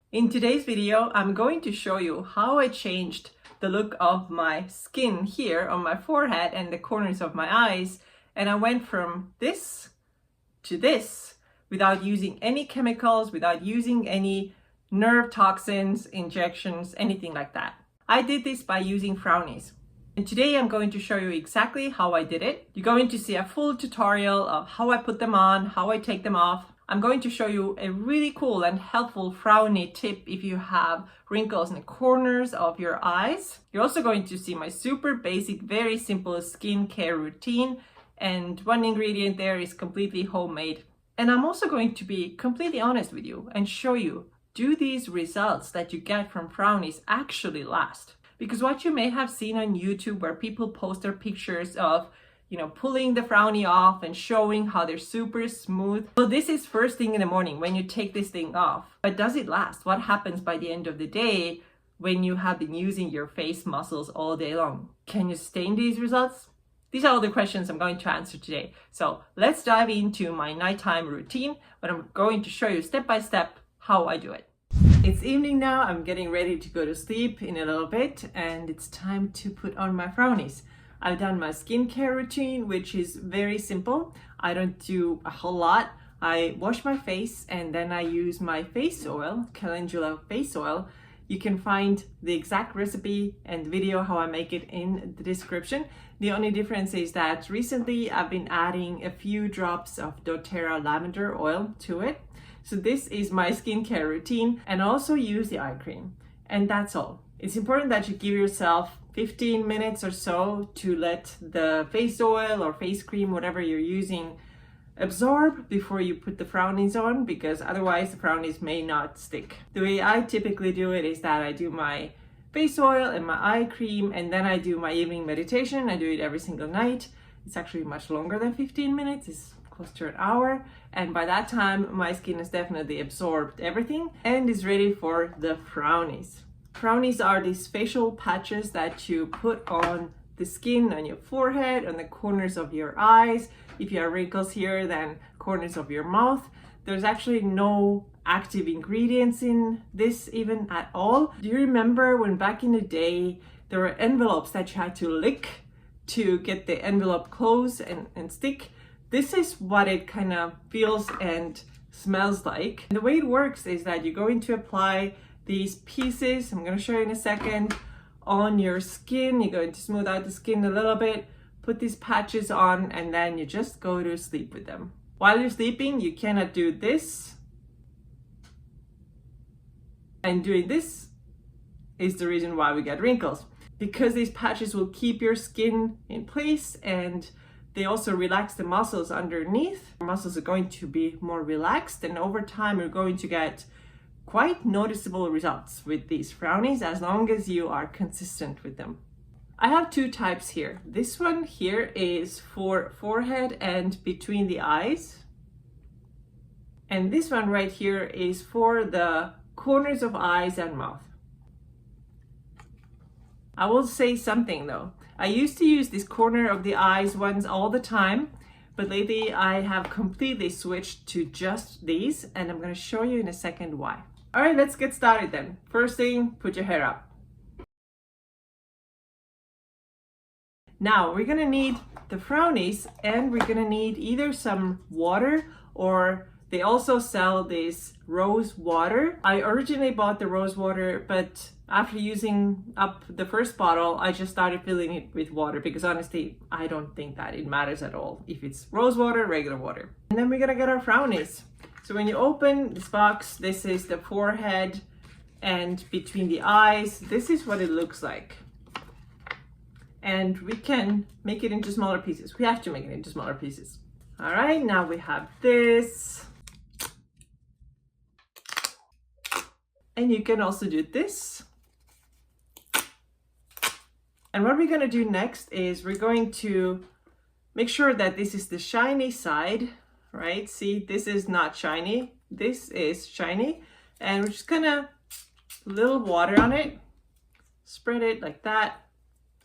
In today's video, I'm going to show you how I changed the look of my skin here on my forehead and the corners of my eyes. And I went from this to this without using any chemicals, without using any nerve toxins, injections, anything like that. I did this by using Frownies. And today I'm going to show you exactly how I did it. You're going to see a full tutorial of how I put them on, how I take them off. I'm going to show you a really cool and helpful Frownie tip if you have wrinkles in the corners of your eyes. You're also going to see my super basic, very simple skincare routine. And one ingredient there is completely homemade. And I'm also going to be completely honest with you and show you, do these results that you get from Frownies actually last? Because what you may have seen on YouTube where people post their pictures of, pulling the Frownie off and showing how they're super smooth. Well, this is first thing in the morning when you take this thing off. But does it last? What happens by the end of the day when you have been using your face muscles all day long? Can you sustain these results? These are all the questions I'm going to answer today. So let's dive into my nighttime routine, but I'm going to show you step by step how I do it. It's evening now. I'm getting ready to go to sleep in a little bit, and it's time to put on my Frownies. I've done my skincare routine, which is very simple. I don't do a whole lot. I wash my face and then I use my face oil, calendula face oil. You can find the exact recipe and video how I make it in the description. The only difference is that recently I've been adding a few drops of doTERRA lavender oil to it. So this is my skincare routine, and also use the eye cream. And that's all. It's important that you give yourself 15 minutes or so to let the face oil or face cream, whatever you're using, absorb before you put the Frownies on, because otherwise the Frownies may not stick. The way I typically do it is that I do my face oil and my eye cream, and then I do my evening meditation. I do it every single night. It's actually much longer than 15 minutes. It's close to an hour, and by that time my skin has definitely absorbed everything and is ready for the Frownies. Frownies are these facial patches that you put on the skin, on your forehead, on the corners of your eyes. If you have wrinkles here, then corners of your mouth. There's actually no active ingredients in this even at all. Do you remember when back in the day there were envelopes that you had to lick to get the envelope close and stick? This is what it kind of feels and smells like. And the way it works is that you're going to apply these pieces, I'm going to show you in a second, on your skin. You're going to smooth out the skin a little bit, put these patches on, and then you just go to sleep with them. While you're sleeping, you cannot do this. And doing this is the reason why we get wrinkles. Because these patches will keep your skin in place, and they also relax the muscles underneath. Your muscles are going to be more relaxed, and over time you're going to get quite noticeable results with these Frownies as long as you are consistent with them. I have two types here. This one here is for forehead and between the eyes. And this one right here is for the corners of eyes and mouth. I will say something though. I used to use this corner of the eyes ones all the time, but lately I have completely switched to just these, and I'm going to show you in a second why. All right, let's get started then. First thing, put your hair up. Now we're going to need the Frownies, and we're going to need either some water, or they also sell this rose water. I originally bought the rose water, but after using up the first bottle, I just started filling it with water, because honestly, I don't think that it matters at all if it's rose water, regular water. And then we're gonna get our Frownies. So when you open this box, this is the forehead and between the eyes. This is what it looks like. And we can make it into smaller pieces. We have to make it into smaller pieces. All right, now we have this. And you can also do this. And what we're going to do next is we're going to make sure that this is the shiny side, right? See, this is not shiny. This is shiny. And we're just going to put a little water on it, spread it like that,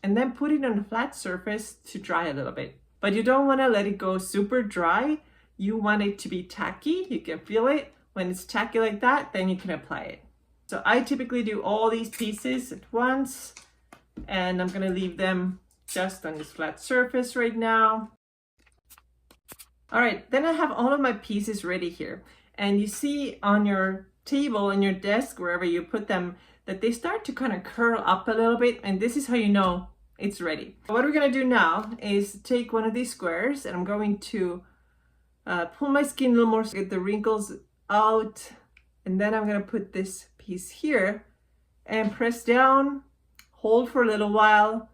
and then put it on a flat surface to dry a little bit. But you don't want to let it go super dry. You want it to be tacky. You can feel it. When it's tacky like that, then you can apply it. So I typically do all these pieces at once, and I'm gonna leave them just on this flat surface right now. All right, then I have all of my pieces ready here. And you see on your table, on your desk, wherever you put them, that they start to kind of curl up a little bit, and this is how you know it's ready. What we're gonna do now is take one of these squares, and I'm going to pull my skin a little more so get the wrinkles out, and then I'm gonna put this piece here and press down, hold for a little while,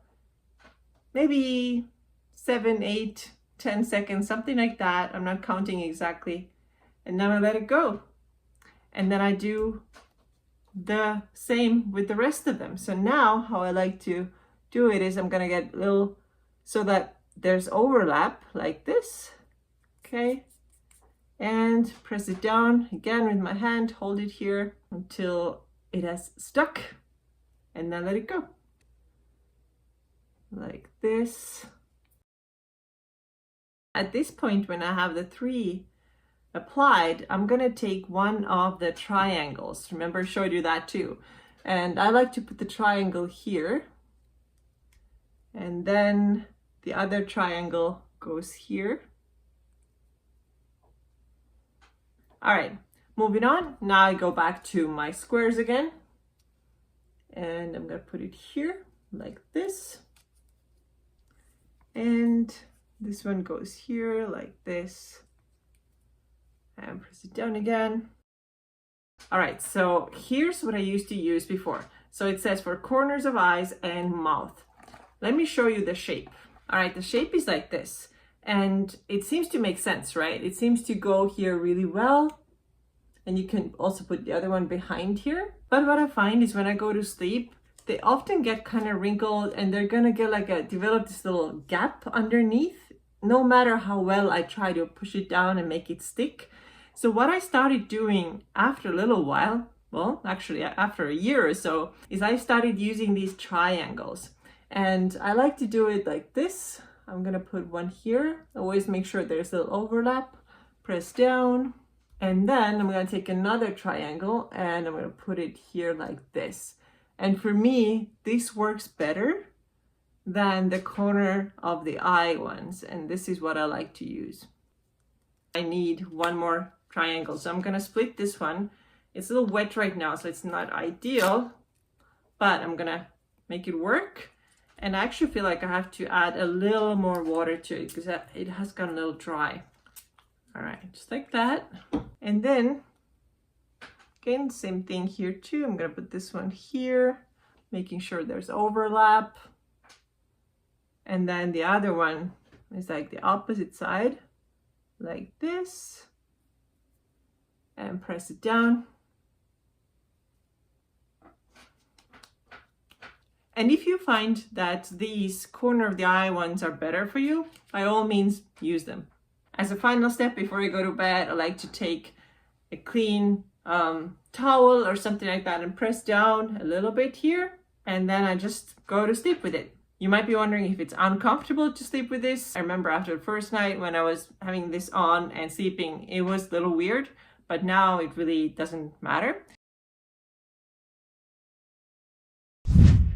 maybe 7, 8, 10 seconds, something like that. I'm not counting exactly. And then I let it go. And then I do the same with the rest of them. So now how I like to do it is I'm gonna get little, so that there's overlap like this, okay? And press it down again with my hand, hold it here until it has stuck, and then let it go. Like this. At this point, when I have the 3 applied, I'm gonna take one of the triangles. Remember, I showed you that too. And I like to put the triangle here. And then the other triangle goes here. All right, moving on. Now I go back to my squares again. And I'm gonna put it here like this. And this one goes here like this. And press it down again. All right, so here's what I used to use before. So it says for corners of eyes and mouth. Let me show you the shape. All right, the shape is like this. And it seems to make sense, right? It seems to go here really well. And you can also put the other one behind here. But what I find is when I go to sleep, they often get kind of wrinkled, and they're gonna get like develop this little gap underneath, no matter how well I try to push it down and make it stick. So what I started doing after a little while, well, actually after a year or so, is I started using these triangles. And I like to do it like this. I'm gonna put one here. Always make sure there's a little overlap. Press down. And then I'm gonna take another triangle and I'm gonna put it here like this. And for me, this works better than the corner of the eye ones. And this is what I like to use. I need one more triangle. So I'm gonna split this one. It's a little wet right now, so it's not ideal, but I'm gonna make it work. And I actually feel like I have to add a little more water to it because it has gotten a little dry. All right, just like that. And then, again, same thing here too. I'm gonna put this one here, making sure there's overlap. And then the other one is like the opposite side, like this. And press it down. And if you find that these corner of the eye ones are better for you, by all means, use them. As a final step before you go to bed, I like to take a clean towel or something like that and press down a little bit here. And then I just go to sleep with it. You might be wondering if it's uncomfortable to sleep with this. I remember after the first night when I was having this on and sleeping, it was a little weird, but now it really doesn't matter.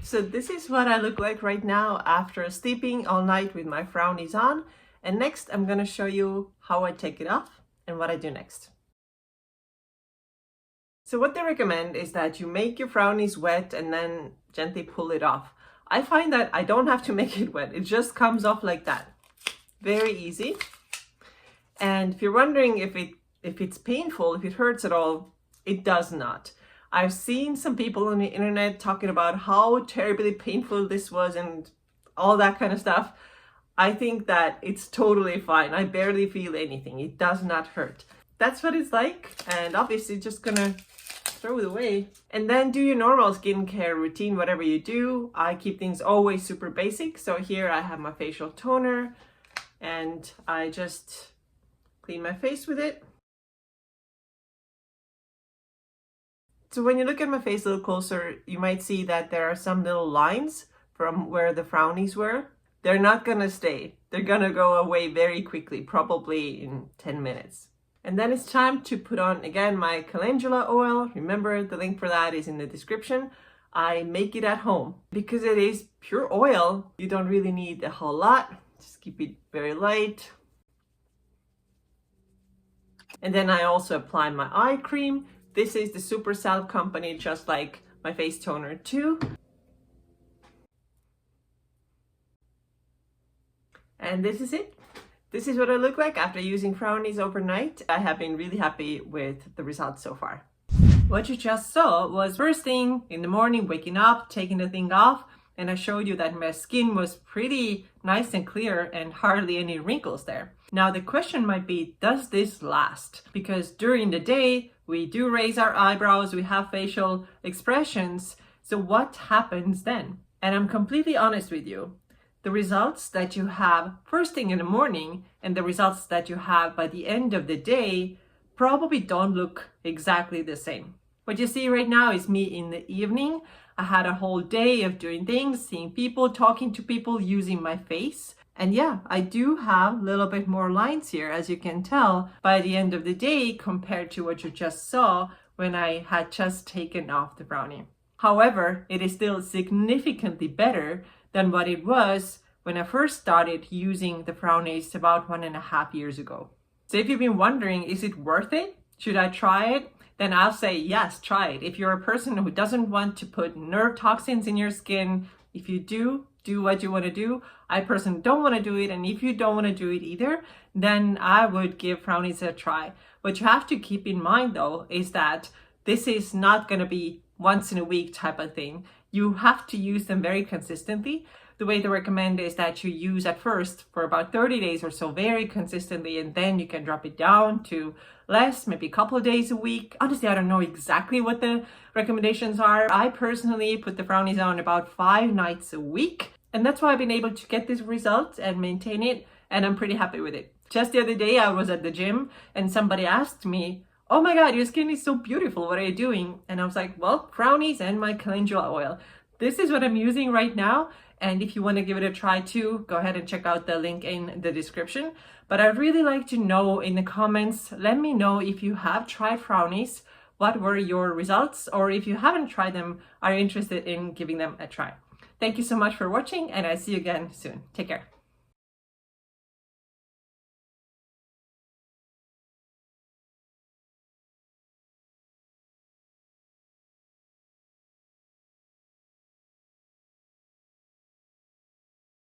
So this is what I look like right now after sleeping all night with my Frownies on. And next I'm gonna show you how I take it off and what I do next. So what they recommend is that you make your Frownies wet and then gently pull it off. I find that I don't have to make it wet. It just comes off like that. Very easy. And if you're wondering if it's painful, if it hurts at all, it does not. I've seen some people on the internet talking about how terribly painful this was and all that kind of stuff. I think that it's totally fine. I barely feel anything. It does not hurt. That's what it's like. And obviously just gonna throw it away. And then do your normal skincare routine, whatever you do. I keep things always super basic. So here I have my facial toner and I just clean my face with it. So when you look at my face a little closer, you might see that there are some little lines from where the Frownies were. They're not gonna stay. They're gonna go away very quickly, probably in 10 minutes. And then it's time to put on again my calendula oil. Remember, the link for that is in the description. I make it at home because it is pure oil. You don't really need a whole lot. Just keep it very light. And then I also apply my eye cream. This is the Supercell company, just like my face toner too. And this is it. This is what I look like after using Frownies overnight. I have been really happy with the results so far. What you just saw was first thing in the morning, waking up, taking the thing off, and I showed you that my skin was pretty nice and clear and hardly any wrinkles there. Now the question might be, does this last? Because during the day, we do raise our eyebrows, we have facial expressions, so what happens then? And I'm completely honest with you. The results that you have first thing in the morning and the results that you have by the end of the day probably don't look exactly the same. What you see right now is me in the evening. I had a whole day of doing things, seeing people, talking to people, using my face. And yeah, I do have a little bit more lines here, as you can tell, by the end of the day compared to what you just saw when I had just taken off the Frownie. However, it is still significantly better than what it was when I first started using the Frownies about 1.5 years ago. So if you've been wondering, is it worth it? Should I try it? Then I'll say yes, try it. If you're a person who doesn't want to put nerve toxins in your skin, if you do what you want to do. I personally don't want to do it, and if you don't want to do it either, then I would give Frownies a try. What you have to keep in mind though is that this is not going to be once in a week type of thing. You have to use them very consistently. The way they recommend is that you use at first for about 30 days or so very consistently, and then you can drop it down to less, maybe a couple of days a week. Honestly, I don't know exactly what the recommendations are. I personally put the Frownies on about 5 nights a week, and that's why I've been able to get this result and maintain it, and I'm pretty happy with it. Just the other day, I was at the gym and somebody asked me, "Oh my God, your skin is so beautiful. What are you doing?" And I was like, well, Frownies and my calendula oil. This is what I'm using right now. And if you want to give it a try too, go ahead and check out the link in the description. But I'd really like to know in the comments, let me know if you have tried Frownies, what were your results? Or if you haven't tried them, are you interested in giving them a try? Thank you so much for watching, and I'll see you again soon. Take care.